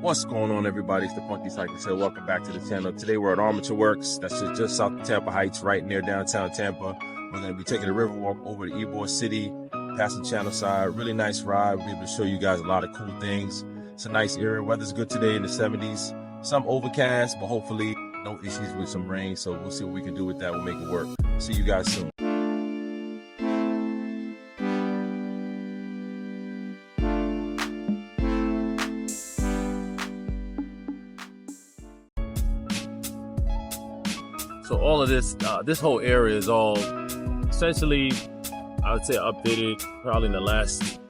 What's going on, everybody? It's the Funky Cyclist here. Welcome back to the channel. Today we're at Armature Works. That's just south of Tampa Heights, right near downtown Tampa. We're going to be taking the Riverwalk over to Ybor City, past the channel side. Really nice ride. We'll be able to show you guys a lot of cool things. It's a nice area. Weather's good today in the 70s. Some overcast, but hopefully no issues with some rain. So we'll see what we can do with that. We'll make it work. See you guys soon. So all of this, this whole area is all essentially, I would say, updated probably in the last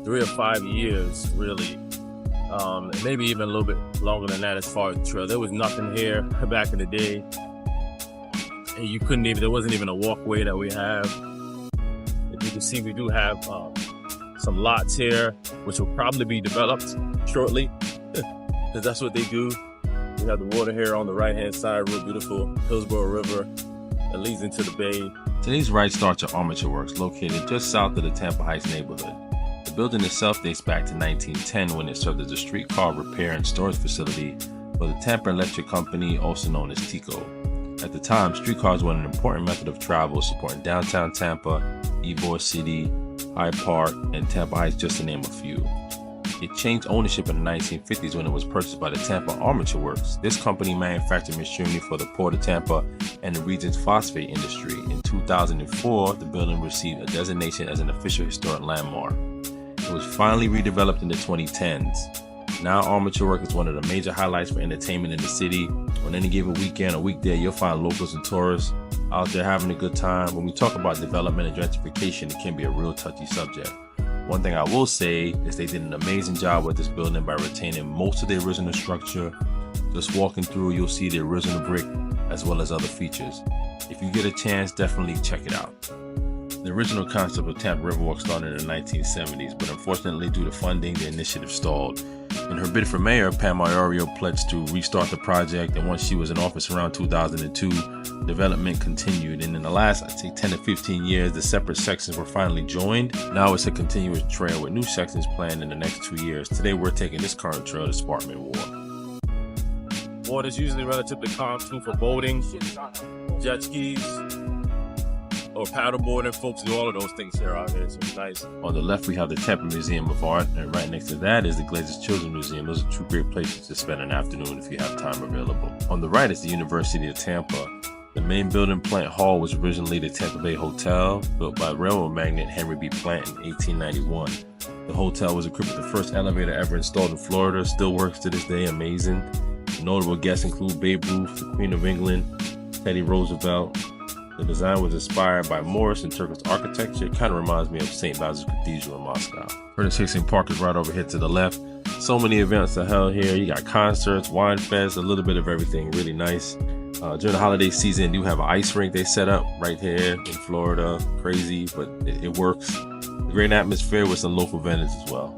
3 or 5 years, really. Maybe even a little bit longer than that as far as the trail. There was nothing here back in the day. And you couldn't even, there wasn't even a walkway that we have. If you can see, we do have some lots here, which will probably be developed shortly, because that's what they do. We have the water here on the right-hand side, real beautiful Hillsborough River that leads into the bay. Today's ride starts at Armature Works, located just south of the Tampa Heights neighborhood. The building itself dates back to 1910 when it served as a streetcar repair and storage facility for the Tampa Electric Company, also known as TECO. At the time, streetcars were an important method of travel, supporting downtown Tampa, Ybor City, Hyde Park, and Tampa Heights, just to name a few. It changed ownership in the 1950s when it was purchased by the Tampa Armature Works. This company manufactured machinery for the Port of Tampa and the region's phosphate industry. In 2004, the building received a designation as an official historic landmark. It was finally redeveloped in the 2010s. Now Armature Works is one of the major highlights for entertainment in the city. On any given weekend or weekday, you'll find locals and tourists out there having a good time. When we talk about development and gentrification, it can be a real touchy subject. One thing I will say is they did an amazing job with this building by retaining most of the original structure. Just walking through, you'll see the original brick as well as other features. If you get a chance, definitely check it out. The original concept of Tampa Riverwalk started in the 1970s, but unfortunately due to funding, the initiative stalled. In her bid for mayor, Tampaaquarium pledged to restart the project, and once she was in office around 2002, development continued. And in the last, I'd say 10 to 15 years, the separate sections were finally joined. Now it's a continuous trail with new sections planned in the next 2 years. Today we're taking this current trail to Sparkman Wharf. Water is usually relatively calm too for boating, jet skis, or paddleboarding. Folks do all of those things here out here, so it's nice. On the left, we have the Tampa Museum of Art, and right next to that is the Glazer's Children's Museum. Those are two great places to spend an afternoon if you have time available. On the right is the University of Tampa. The main building, Plant Hall, was originally the Tampa Bay Hotel, built by railroad magnate Henry B. Plant in 1891. The hotel was equipped with the first elevator ever installed in Florida, still works to this day, amazing. Notable guests include Babe Ruth, the Queen of England, Teddy Roosevelt. The design was inspired by Moorish and Turkish architecture. It kind of reminds me of St. Basil's Cathedral in Moscow. Curtis Hickson Park is right over here to the left. So many events are held here. You got concerts, wine fest, a little bit of everything. Really nice. During the holiday season, you have an ice rink they set up right here in Florida. Crazy, but it works. A great atmosphere with some local vendors as well.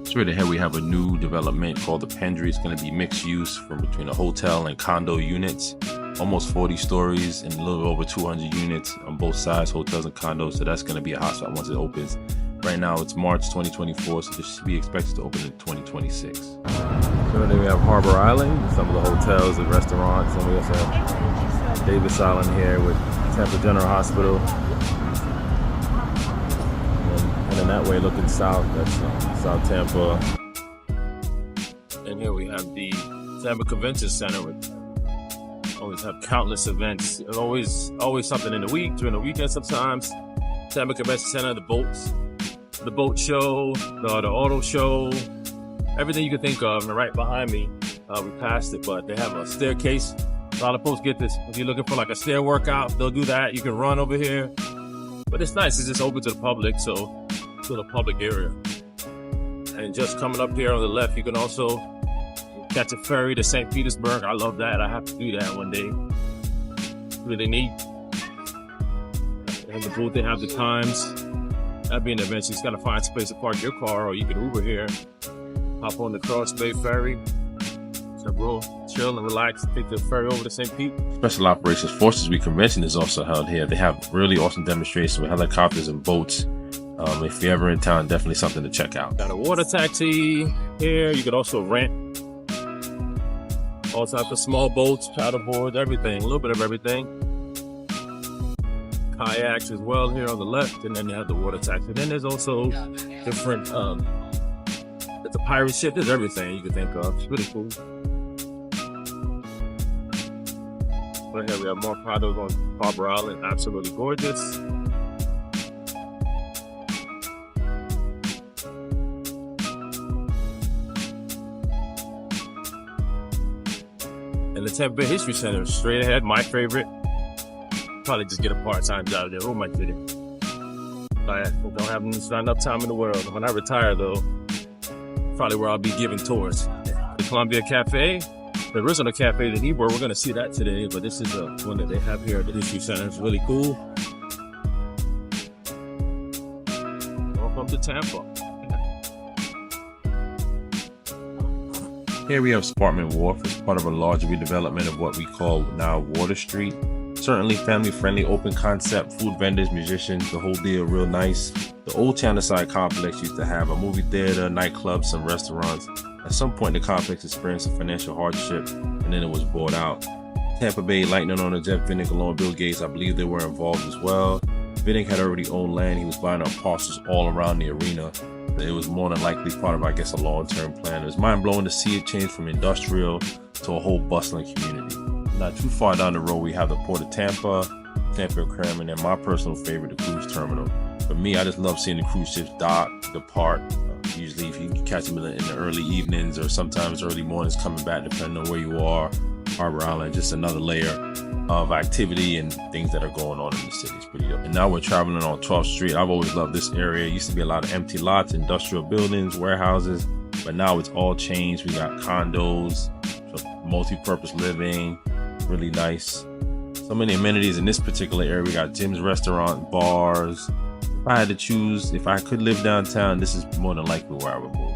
Straight ahead, we have a new development called the Pendry. It's going to be mixed use from between a hotel and condo units. Almost 40 stories and a little over 200 units on both sides, hotels and condos. So that's going to be a hotspot once it opens. Right now, it's March 2024, so this should be expected to open in 2026. So then we have Harbourisland, some of the hotels and restaurants. And we also have Davis Island here with Tampa General Hospital. And then that way looking south, that's South Tampa. And here we have the Tampa Convention Center, which always have countless events. There's always something in the week, during the weekend sometimes. Tampa Convention Center, the boat show, the auto show, everything you can think of. And right behind me, we passed it, but they have a staircase. A lot of folks get this. If you're looking for like a stair workout, they'll do that. You can run over here. But it's nice, it's just open to the public, so it's a public area. And just coming up here on the left, you can also catch a ferry to St. Petersburg. I love that. I have to do that one day. Really neat. And the booth, they have the times. That'd be an adventure. You just gotta find space to park your car, or you can Uber here. Hop on the Cross Bay Ferry. So we'll chill and relax, take the ferry over to St. Pete. Special Operations Forces Week convention is also held here. They have really awesome demonstrations with helicopters and boats. If you're ever in town, definitely something to check out. Got a water taxi here. You could also rent all types of small boats, paddleboards, everything, a little bit of everything. Kayaks as well here on the left, and then they have the water taxi. And then there's also different, there's a pirate ship, there's everything you can think of. It's really cool. But here we have more condos on Harbor Island, absolutely gorgeous. And the Tampa History Center, straight ahead, my favorite. Probably just get a part-time job there. Oh my goodness. I don't have not enough time in the world. When I retire though, probably where I'll be giving tours. The Columbia Cafe, the original cafe at Ybor, we're gonna see that today, but this is one that they have here at the History Center. It's really cool. Welcome to Tampa. Here we have Sparkman Wharf as part of a larger redevelopment of what we call now Water Street. Certainly family-friendly, open concept, food vendors, musicians, the whole deal real nice. The old Chandlerside complex used to have a movie theater, nightclubs, some restaurants. At some point, the complex experienced a financial hardship, and then it was bought out. Tampa Bay Lightning owner Jeff Vinnick, along with Bill Gates, I believe they were involved as well. Vinnick had already owned land. He was buying up parcels all around the arena. It was more than likely part of, I guess, a long-term plan. It was mind-blowing to see it change from industrial to a whole bustling community. Not too far down the road, we have the Port of Tampa, Tampaaquarium, and then my personal favorite, the cruise terminal. For me, I just love seeing the cruise ships dock, depart. Usually, if you can catch them in the early evenings or sometimes early mornings coming back, depending on where you are. Harbor Island, just another layer of activity and things that are going on in the city. It's pretty dope. And now we're traveling on 12th Street. I've always loved this area. It used to be a lot of empty lots, industrial buildings, warehouses, but now it's all changed. We got condos, multi-purpose living, really nice. So many amenities in this particular area. We got gyms, restaurant, bars. If I had to choose, if I could live downtown, this is more than likely where I would move.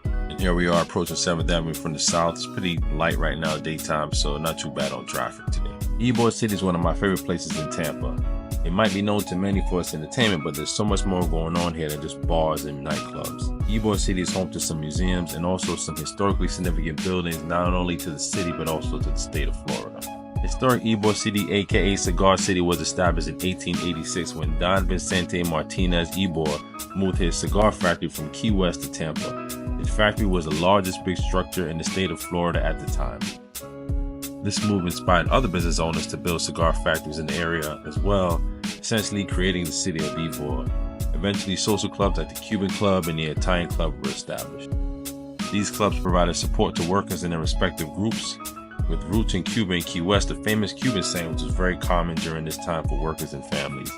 And here we are approaching 7th Avenue from the south. It's pretty light right now, daytime, so not too bad on traffic today. Ybor City is one of my favorite places in Tampa. It might be known to many for its entertainment, but there's so much more going on here than just bars and nightclubs. Ybor City is home to some museums and also some historically significant buildings, not only to the city, but also to the state of Florida. Historic Ybor City, aka Cigar City, was established in 1886 when Don Vicente Martinez Ybor moved his cigar factory from Key West to Tampa. His factory was the largest big structure in the state of Florida at the time. This move inspired other business owners to build cigar factories in the area as well, essentially creating the city of Ybor. Eventually, social clubs like the Cuban Club and the Italian Club were established. These clubs provided support to workers in their respective groups. With roots in Cuba and Key West, the famous Cuban sandwich was very common during this time for workers and families.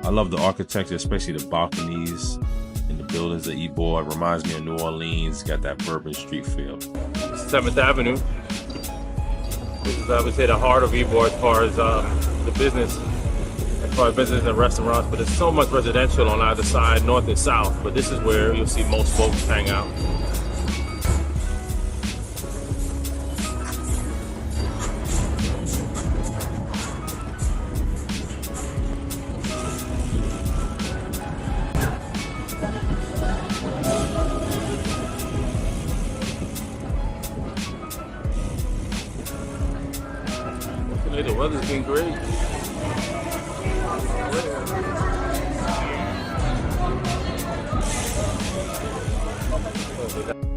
I love the architecture, especially the balconies and the buildings at Ybor. It reminds me of New Orleans, got that Bourbon Street feel. 7th Avenue. This is, I would say, the heart of Ybor as far as the business, as far as business and restaurants, but there's so much residential on either side, north and south, but this is where you'll see most folks hang out. The weather's been great.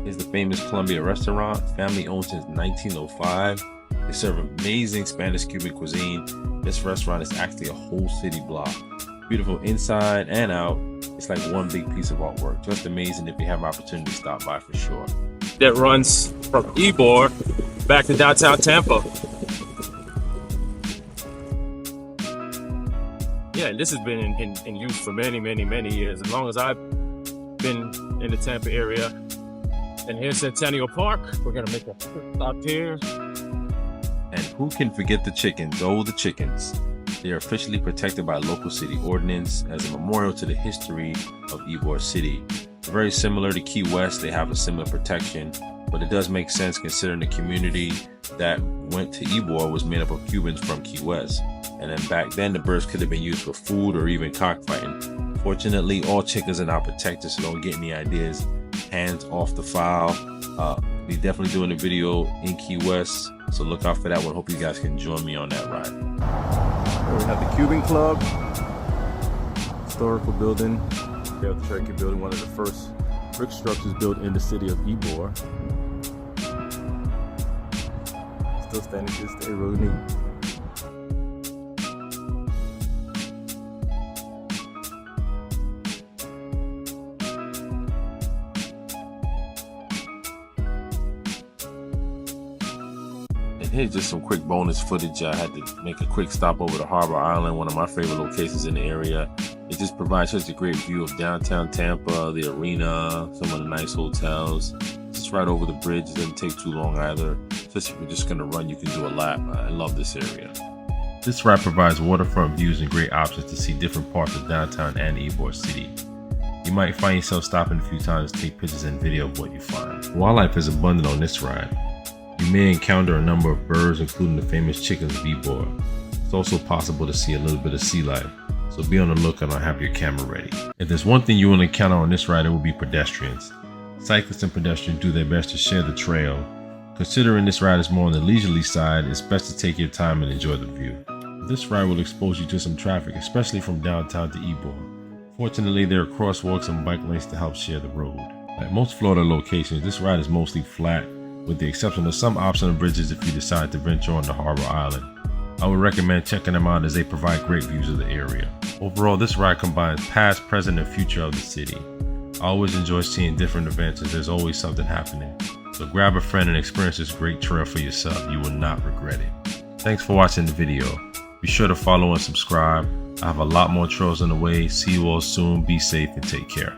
Here's the famous Columbia restaurant, family owned since 1905. They serve amazing Spanish Cuban cuisine. This restaurant is actually a whole city block. Beautiful inside and out. It's like one big piece of artwork. Just amazing. If you have an opportunity to stop by, for sure. That runs from Ybor back to downtown Tampa. Yeah, and this has been in use for many years. As long as I've been in the Tampa area. And here's Centennial Park. We're gonna make a quick stop here. And who can forget the chickens? Oh, the chickens. They are officially protected by local city ordinance as a memorial to the history of Ybor City. Very similar to Key West, they have a similar protection. but it does make sense considering the community that went to Ybor was made up of Cubans from Key West. And then back then, the birds could have been used for food or even cockfighting. Fortunately, all chickens are now protected, so don't get any ideas. Hands off the file. We're definitely doing a video in Key West, so look out for that one. Hope you guys can join me on that ride. Here we have the Cuban Club, historical building. We have the Cherokee building, one of the first brick structures built in the city of Ybor. Still standing to this day, really neat. Here's just some quick bonus footage. I had to make a quick stop over to Harbor Island, one of my favorite locations in the area. It just provides such a great view of downtown Tampa, the arena, some of the nice hotels. Just right over the bridge. It doesn't take too long either. Especially if you're just gonna run, you can do a lap. I love this area. This ride provides waterfront views and great options to see different parts of downtown and Ybor City. You might find yourself stopping a few times to take pictures and video of what you find. Wildlife is abundant on this ride. You may encounter a number of birds, including the famous chickens of Ybor. It's also possible to see a little bit of sea life, so be on the lookout and have your camera ready. If there's one thing you will encounter on this ride, it will be pedestrians. Cyclists and pedestrians do their best to share the trail. Considering this ride is more on the leisurely side, it's best to take your time and enjoy the view. This ride will expose you to some traffic, especially from downtown to Ybor. Fortunately, there are crosswalks and bike lanes to help share the road. Like most Florida locations, this ride is mostly flat, with the exception of some optional bridges if you decide to venture onto Harbor Island. I would recommend checking them out as they provide great views of the area. Overall, this ride combines past, present, and future of the city. I always enjoy seeing different events as there's always something happening. So grab a friend and experience this great trail for yourself. You will not regret it. Thanks for watching the video. Be sure to follow and subscribe. I have a lot more trails on the way. See you all soon. Be safe and take care.